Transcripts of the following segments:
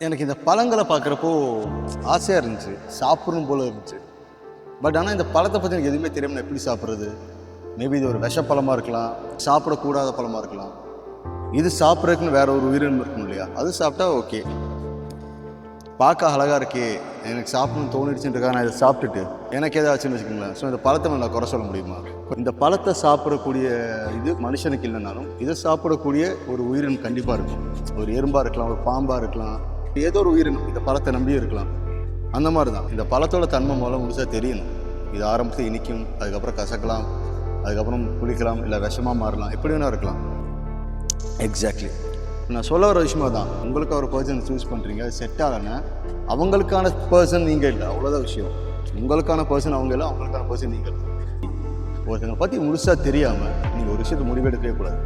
எனக்கு இந்த பழங்களை பார்க்குறப்போ ஆசையாக இருந்துச்சு, சாப்பிடணும் போல இருந்துச்சு. பட் ஆனால் இந்த பழத்தை பற்றி எனக்கு எதுவுமே தெரியாமல் நான் எப்படி சாப்பிட்றது? மேபி இது ஒரு விஷப்பழமாக இருக்கலாம், சாப்பிடக்கூடாத பழமாக இருக்கலாம். இது சாப்பிட்றதுக்குன்னு வேற ஒரு உயிரினம் இருக்கணும் இல்லையா? அது சாப்பிட்டா ஓகே, பார்க்க அழகாக இருக்கே, எனக்கு சாப்பிடணும்னு தோணிடுச்சுன்றக்காக நான் இதை சாப்பிட்டுட்டு எனக்கு ஏதாச்சுன்னு வச்சுக்கோங்களேன். ஸோ இந்த பழத்தை நான் குறை சொல்ல முடியுமா? இந்த பழத்தை சாப்பிடக்கூடிய இது மனுஷனுக்கு இல்லைனாலும் இதை சாப்பிடக்கூடிய ஒரு உயிரினம் கண்டிப்பாக இருக்கும். ஒரு எறும்பாக இருக்கலாம், ஒரு பாம்பாக இருக்கலாம், ஏதோ ஒரு உயிரினம் இந்த பழத்தை நம்பி இருக்கலாம். அந்த மாதிரி தான் இந்த பழத்தோட தன்மை மூலம் முழுசாக தெரியணும். இது ஆரம்பத்தில் இனிக்கும், அதுக்கப்புறம் கசக்கலாம், அதுக்கப்புறம் புளிக்கலாம், இல்லை விஷமாக மாறலாம், எப்படி வேணா இருக்கலாம். எக்ஸாக்ட்லி நான் சொல்ல வர விஷயமா தான். உங்களுக்கு ஒரு பர்சன் சூஸ் பண்ணுறீங்க, அது செட் ஆகலைன்னா அவங்களுக்கான பர்சன் நீங்கள் இல்லை, அவ்வளோதான் விஷயம். உங்களுக்கான பர்சன் அவங்க இல்லை, அவங்களுக்கான பர்சன் நீங்கள். ஒருத்தங்களை பற்றி முழுசாக தெரியாமல் நீங்கள் ஒரு விஷயத்தை முடிவெடுக்கவே கூடாது.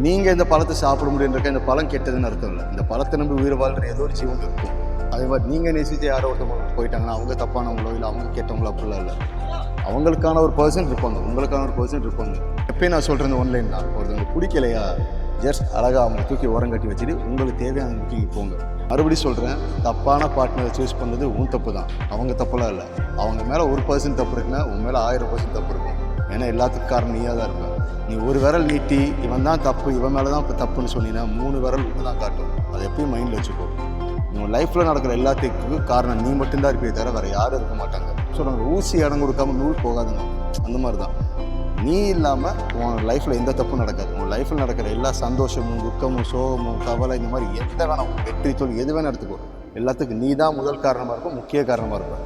நீங்கள் இந்த பழத்தை சாப்பிட முடியுன்றக்க இந்த பழம் கெட்டதுன்னு அர்த்தம் இல்லை. இந்த பழத்தை நம்பி உயிர் வாழ்கிற ஏதோ ஒரு ஜீவன் இருக்கும். அதே மாதிரி நீங்கள் நேசித்து யாரோ ஒருத்தவங்க போயிட்டாங்கன்னா அவங்க தப்பானவங்களோ இல்லை அவங்க கெட்டவங்களோ அப்படிலாம் இல்லை. அவங்களுக்கான ஒரு பர்சன் இருப்பாங்க, உங்களுக்கான ஒரு பர்சன் இருப்பாங்க. எப்பயும் நான் சொல்கிறது ஒன்லைன் தான், ஒருத்தவங்க பிடிக்கலையா ஜஸ்ட் அழகாக அவங்க தூக்கி ஓரம் கட்டி வச்சுட்டு உங்களுக்கு தேவையான தூக்கி போங்க. மறுபடியும் சொல்கிறேன், தப்பான பார்ட்னரை சூஸ் பண்ணது உன் தப்பு தான், அவங்க தப்புலாம் இல்லை. அவங்க மேலே 1% தப்பு இருக்குன்னா உன் மேலே 1000% தப்பு இருக்கும். ஏன்னா எல்லாத்துக்கும் காரணம் நீயாக தான் இருப்பேன். நீ ஒரு விரல் நீட்டி இவன் தான் தப்பு, இவன் மேலே தான் இப்போ தப்புன்னு சொன்னீங்கன்னா 3 விரல் ஒன்று தான் காட்டும். அதை எப்பயும் மைண்டில் வச்சுக்கோ. உங்கள் லைஃப்பில் நடக்கிற எல்லாத்துக்கும் காரணம் நீ மட்டும்தான் இருப்பே தவிர வேறு யாரும் இருக்க மாட்டாங்க. ஸோ நாங்கள் ஊசி இடம் கொடுக்காம நூல் போகாதுங்க. அந்த மாதிரி தான் நீ இல்லாமல் உன் லைஃப்பில் எந்த தப்பும் நடக்காது. உன் லைஃப்பில் நடக்கிற எல்லா சந்தோஷமும் துக்கமும் சோகமும் கவலை இந்த மாதிரி எந்த வேணாம், வெற்றி தோல்வி எது வேணால் எடுத்துக்கோ, எல்லாத்துக்கும் நீ தான் முதல் காரணமாக இருக்கும், முக்கிய காரணமாக இருக்கும்.